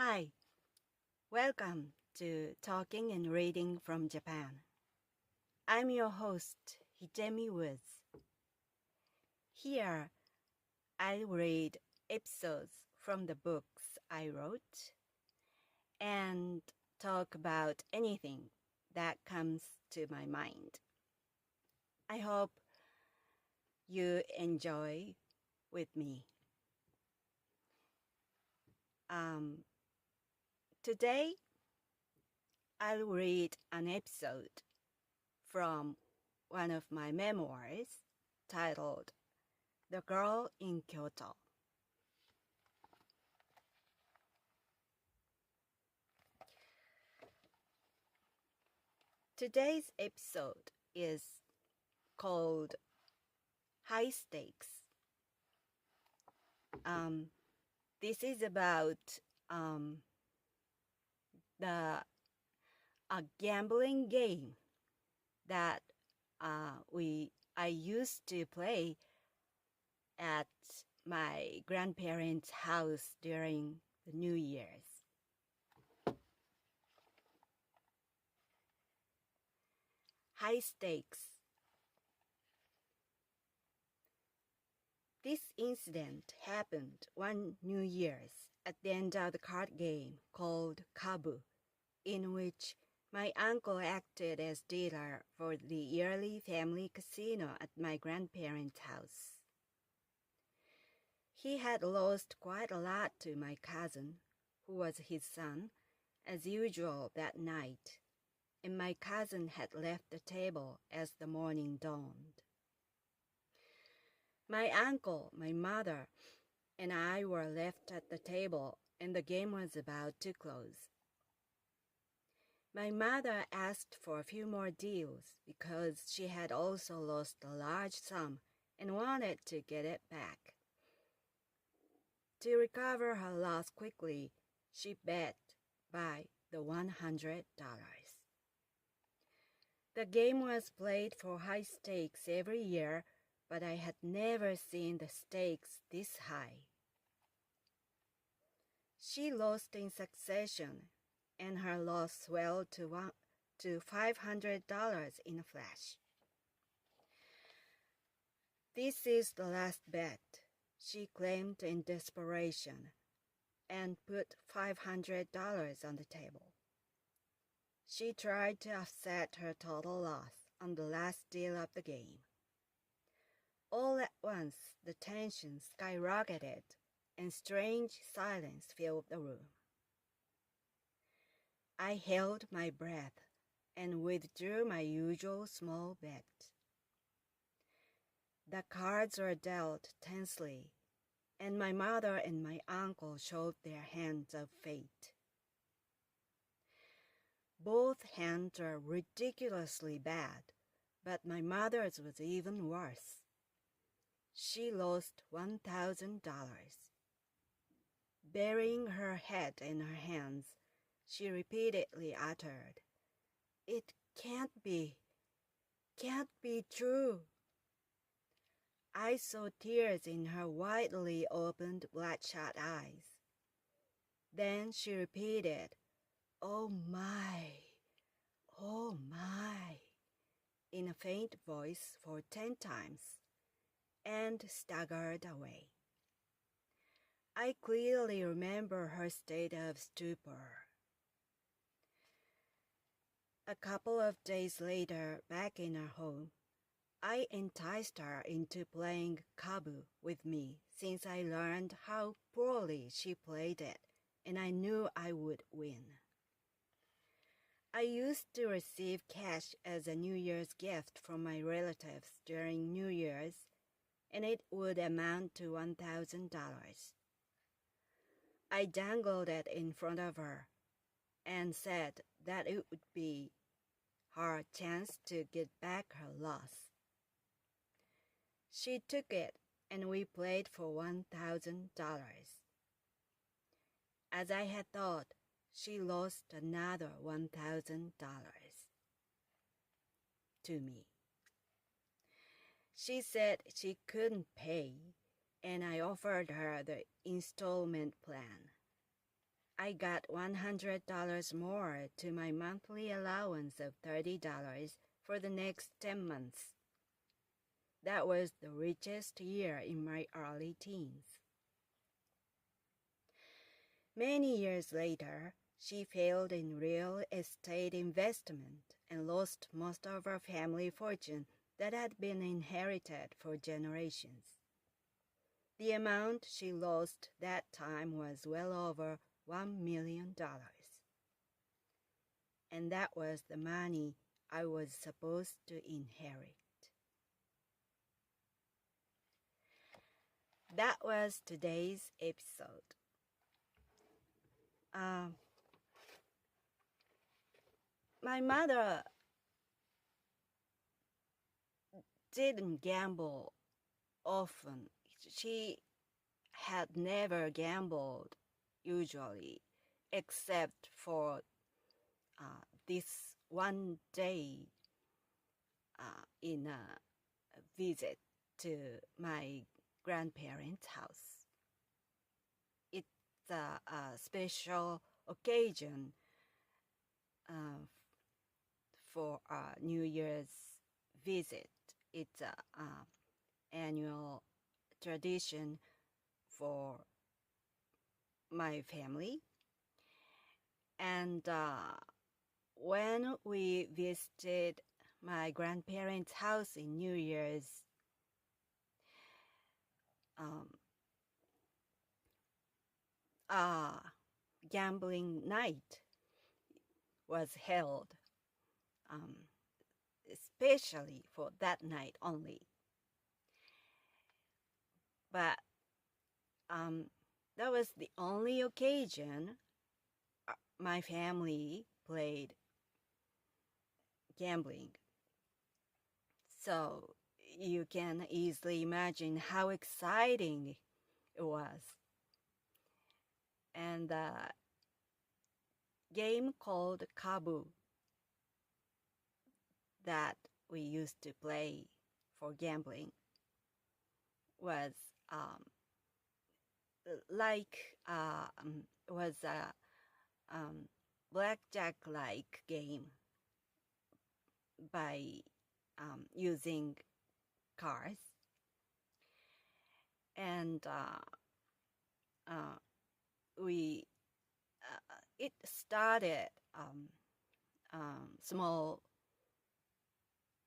Hi, welcome to Talking and Reading from Japan. I'm your host, Hidemi Woods. Here, I read episodes from the books I wrote and talk about anything that comes to my mind. I hope you enjoy with me. Today, I'll read an episode from one of my memoirs titled The Girl in Kyoto. Today's episode is called High Stakes. This is about a gambling game that I used to play at my grandparents' house during the New Year's. High stakes. This incident happened one New Year's at the end of the card game called Kabu, in which my uncle acted as dealer for the yearly family casino at my grandparents' house. He had lost quite a lot to my cousin, who was his son, as usual that night, and my cousin had left the table as the morning dawned. My uncle, my mother, and I were left at the table, and the game was about to close. My mother asked for a few more deals because she had also lost a large sum and wanted to get it back. To recover her loss quickly, she bet by the $100. The game was played for high stakes every year, but I had never seen the stakes this high. She lost in succession, and her loss swelled to $500 in a flash. This is the last bet, she claimed in desperation, and put $500 on the table. She tried to offset her total loss on the last deal of the game. All at once, the tension skyrocketed, and strange silence filled the room. I held my breath and withdrew my usual small bet. The cards were dealt tensely, and my mother and my uncle showed their hands of fate. Both hands were ridiculously bad, but my mother's was even worse. She lost $1,000. Burying her head in her hands, she repeatedly uttered, "It can't be true." I saw tears in her widely opened bloodshot eyes. Then she repeated, "Oh my, in a faint voice for 10 times, and staggered away. I clearly remember her state of stupor. A couple of days later, back in her home, I enticed her into playing Kabu with me since I learned how poorly she played it, and I knew I would win. I used to receive cash as a New Year's gift from my relatives during New Year's, and it would amount to $1,000. I dangled it in front of her and said that it would be her chance to get back her loss. She took it, and we played for $1,000. As I had thought, she lost another $1,000 to me. She said she couldn't pay, and I offered her the installment plan. I got $100 more to my monthly allowance of $30 for the next 10 months. That was the richest year in my early teens. Many years later, she failed in real estate investment and lost most of her family fortune that had been inherited for generations. The amount she lost that time was well over $1 million. And that was the money I was supposed to inherit. That was today's episode. My mother didn't gamble often. She had never gambled usually, except for this one day in a visit to my grandparents' house. It's a special occasion for a New Year's visit. It's an annual tradition for my family. And when we visited my grandparents' house in New Year's, gambling night was held, especially for that night only. But that was the only occasion my family played gambling. So you can easily imagine how exciting it was. And the game called Kabu that we used to play for gambling was was a blackjack-like game by using cards, and it started small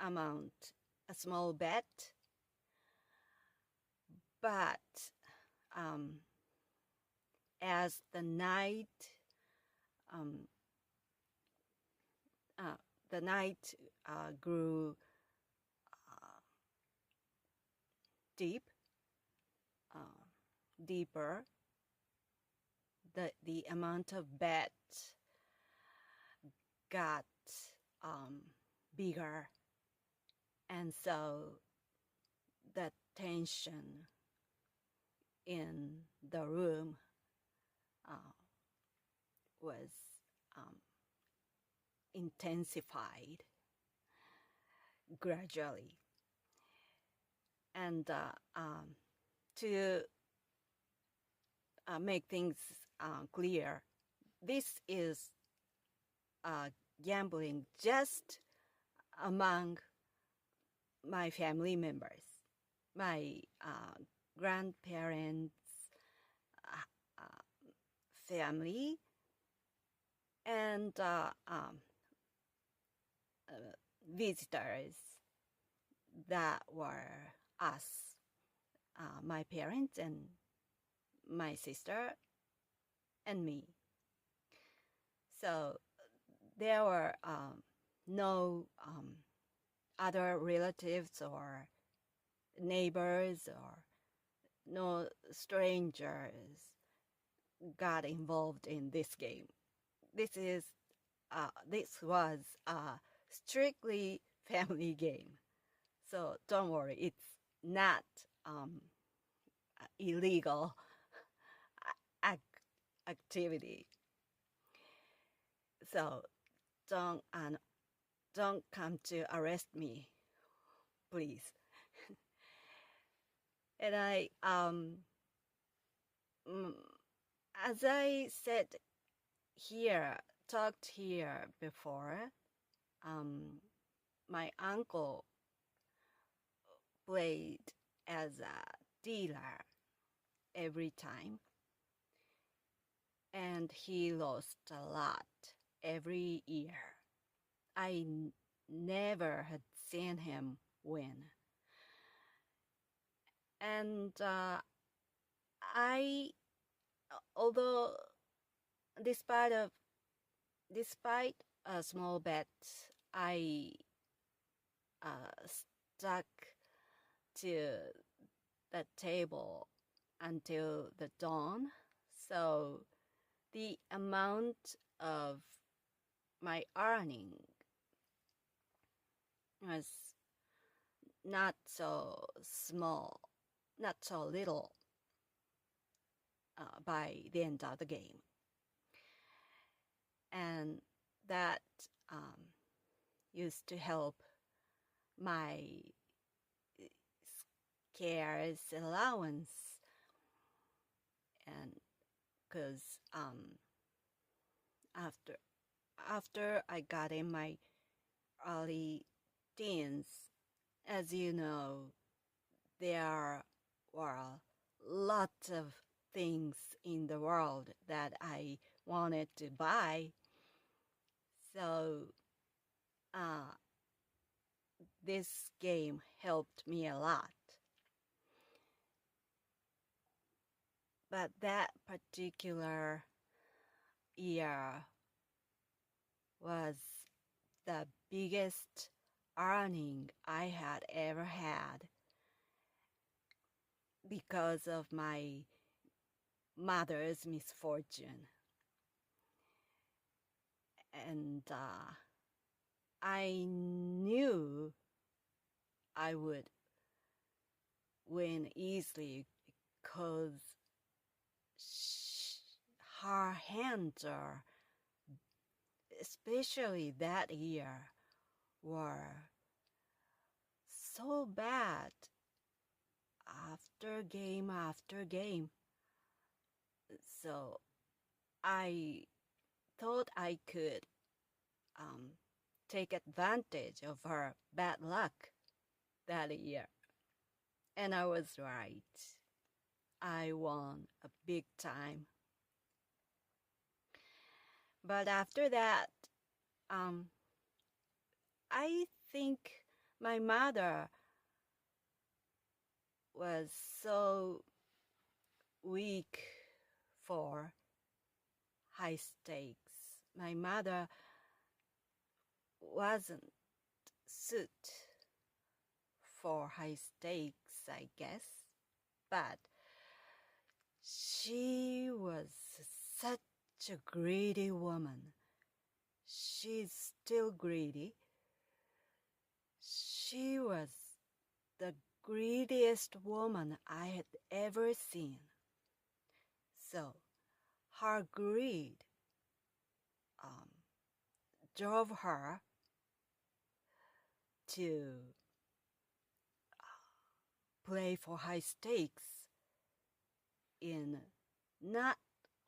amount, a small bet, but as the night grew deeper, the amount of bet got bigger, and so the tension in the room was intensified gradually. And to make things clear, this is gambling just among my family members, my grandparents' family, and visitors that were us, my parents and my sister and me. So there were no other relatives or neighbors or no strangers got involved in this game. This was a strictly family game. So don't worry, it's not illegal activity. So don't come to arrest me, please. And as I said talked here before. My uncle played as a dealer every time, and he lost a lot every year. I never had seen him win. And although despite a small bet, I stuck to the table until the dawn. So the amount of my earning was not so small, not so little by the end of the game. And that used to help my scarce allowance, and because after I got in my early teens, as you know, there were lots of things in the world that I wanted to buy. So this game helped me a lot. But that particular year was the biggest earning I had ever had because of my mother's misfortune. And I knew I would win easily because her hands are, especially that year, were so bad after game after game. So I thought I could take advantage of her bad luck that year. And I was right. I won a big time. But after that, I think my mother was so weak for high stakes. My mother wasn't suited for high stakes, I guess, but she was such a greedy woman. She's still greedy. She was the greediest woman I had ever seen. So her greed drove her to play for high stakes in not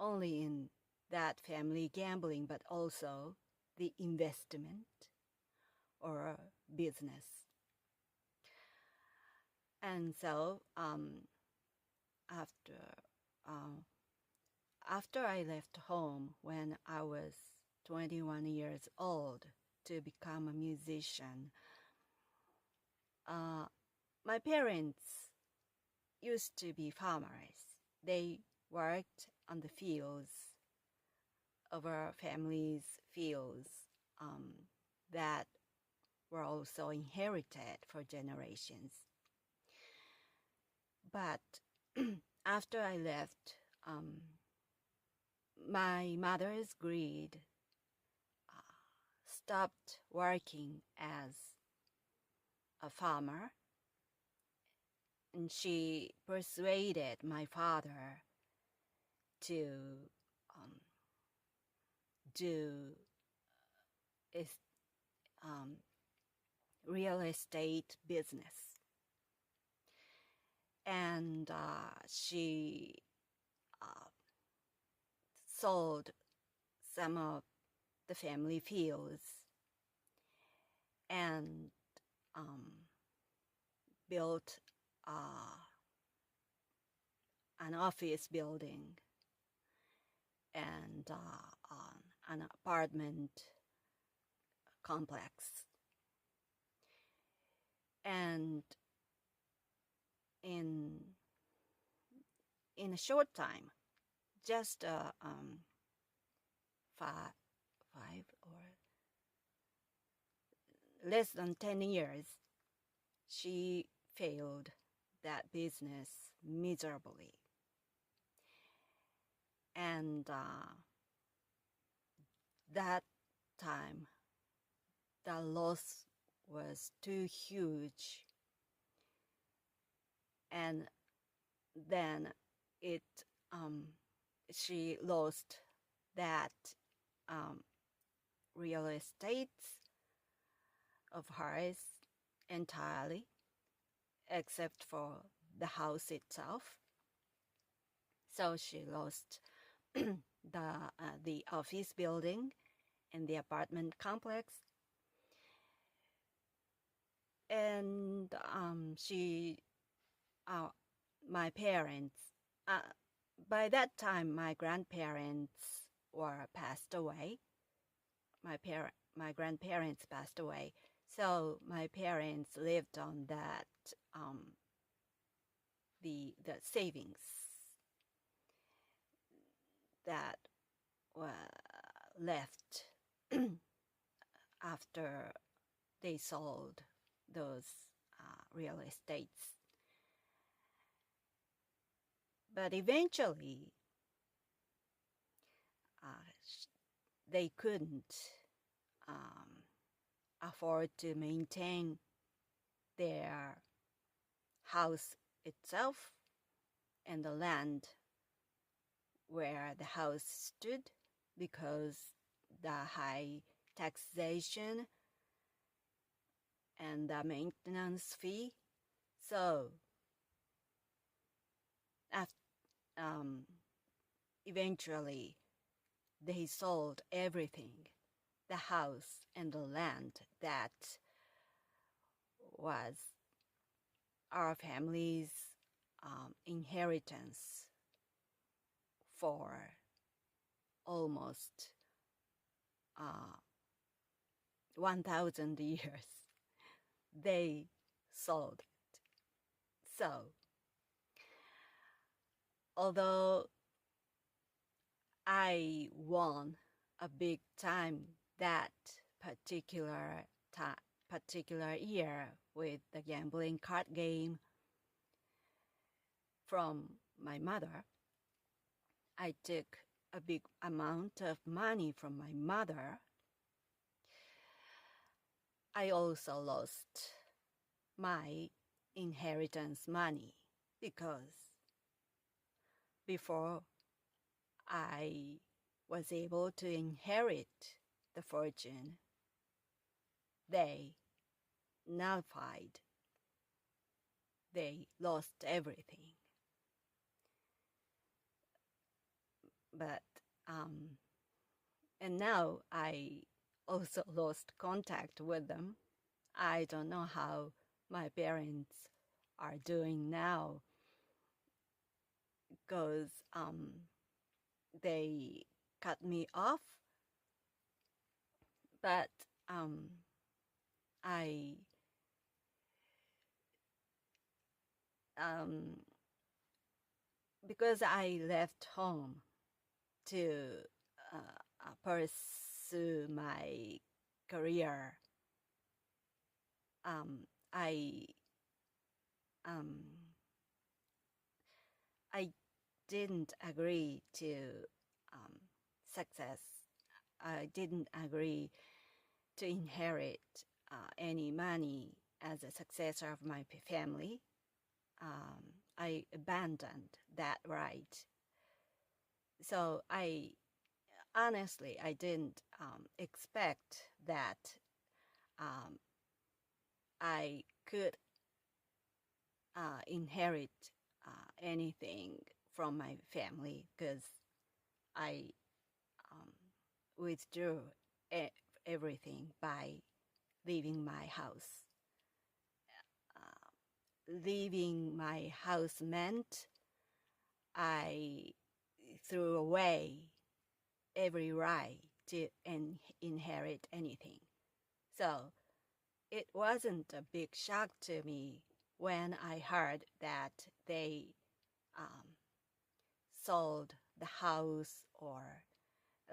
only in that family gambling, but also the investment or business. And so after I left home when I was 21 years old to become a musician, my parents used to be farmers. They worked on the fields of our family's fields that were also inherited for generations. But after I left, my mother's greed stopped working as a farmer, and she persuaded my father to do real estate business. And she sold some of the family fields and built an office building and an apartment complex. And in a short time, just five or less than 10 years, she failed that business miserably. And that time, the loss was too huge. And then she lost that real estate of hers entirely, except for the house itself. So she lost the office building and the apartment complex. And my parents, by that time, my grandparents were passed away. My grandparents passed away. So my parents lived on that, the savings that were left after they sold those real estates. But eventually, they couldn't afford to maintain their house itself and the land where the house stood because the high taxation and the maintenance fee. So eventually they sold everything, the house and the land that was our family's inheritance for almost 1,000 years. They sold it. So, although I won a big time that particular year with the gambling card game from my mother, I took a big amount of money from my mother. I also lost my inheritance money because before I was able to inherit the fortune, they nullified. They lost everything. But and now I also lost contact with them. I don't know how my parents are doing now because they cut me off. But because I left home to pursue my career, I didn't agree to success. I didn't agree to inherit any money as a successor of my family. I abandoned that right. So I didn't expect that I could inherit anything from my family because I withdrew everything by leaving my house. Leaving my house meant I threw away every right to inherit anything. So it wasn't a big shock to me when I heard that they sold the house or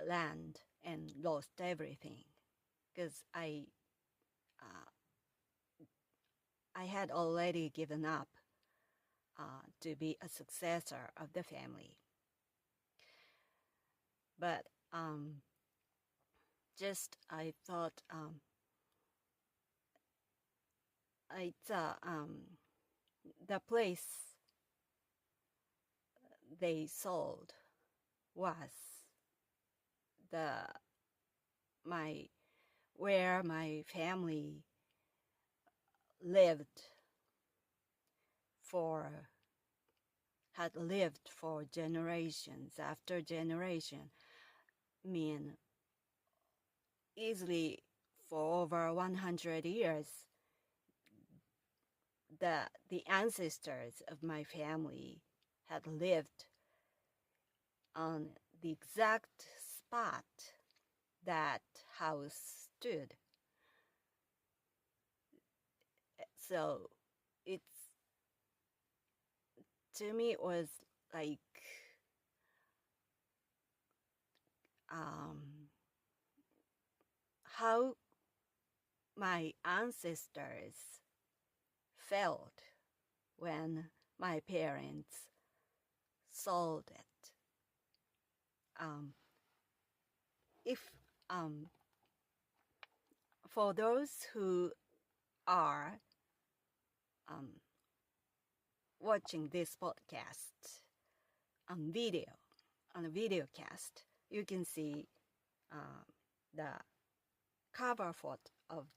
land and lost everything, because I had already given up to be a successor of the family. But just I thought the place they sold was where my family had lived for generations after generation. I mean, easily for over 100 years, the ancestors of my family had lived on the exact spot that house stood. So to me it was like how my ancestors felt when my parents sold it. For those who are watching this podcast on a video cast, you can see the cover photo of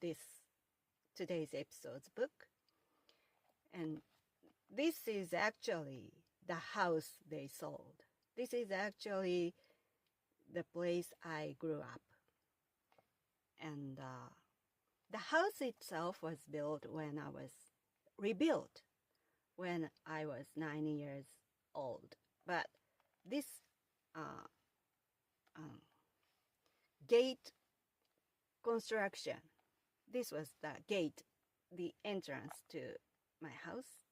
today's episode's book. And this is actually the house they sold. This is actually the place I grew up. And the house itself was rebuilt when I was 9 years old. But this gate construction, this was the gate, the entrance to my house.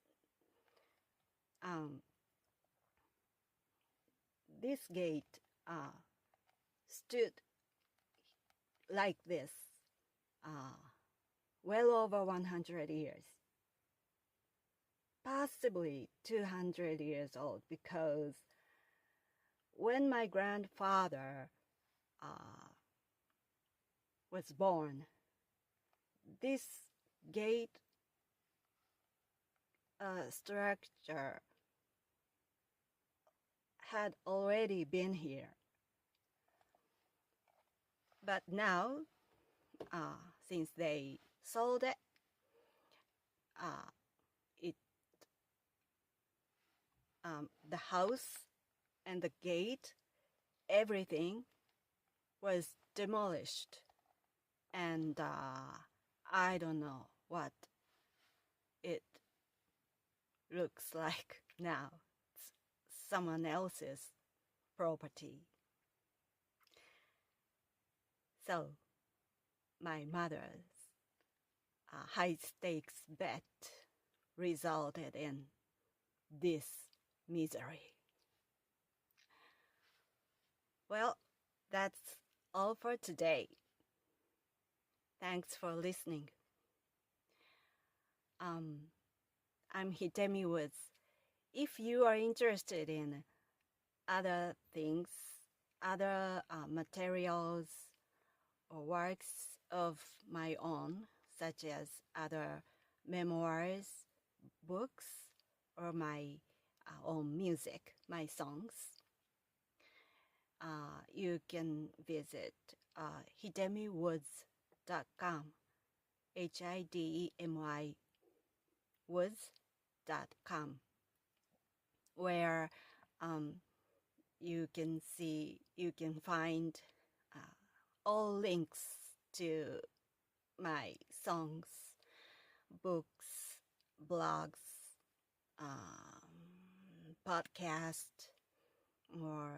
This gate stood like this well over 100 years, possibly 200 years old, because when my grandfather was born, this gate structure had already been here. But now, since they sold it, the house and the gate, everything was demolished. And I don't know what it looks like now. It's someone else's property. So my mother's high-stakes bet resulted in this misery. Well, that's all for today. Thanks for listening. I'm Hidemi Woods. If you are interested in other things, other materials or works of my own, such as other memoirs, books, or my own music, my songs, you can visit hidemiwoods.com, HIDEMY woods.com, where you can find all links to my songs, books, blogs, podcast, or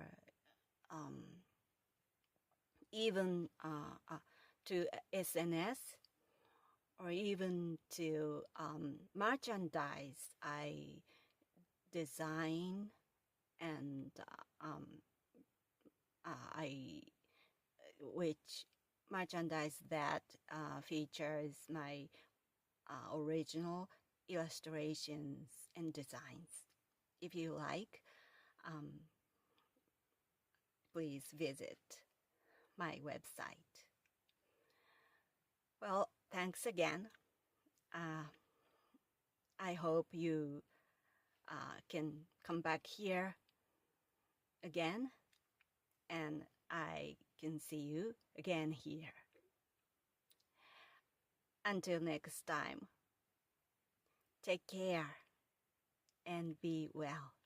even to SNS, or even to merchandise I design, and which merchandise that features my original illustrations and designs. If you like, please visit my website. Well, thanks again. I hope you can come back here again, and I can see you again here. Until next time, take care and be well.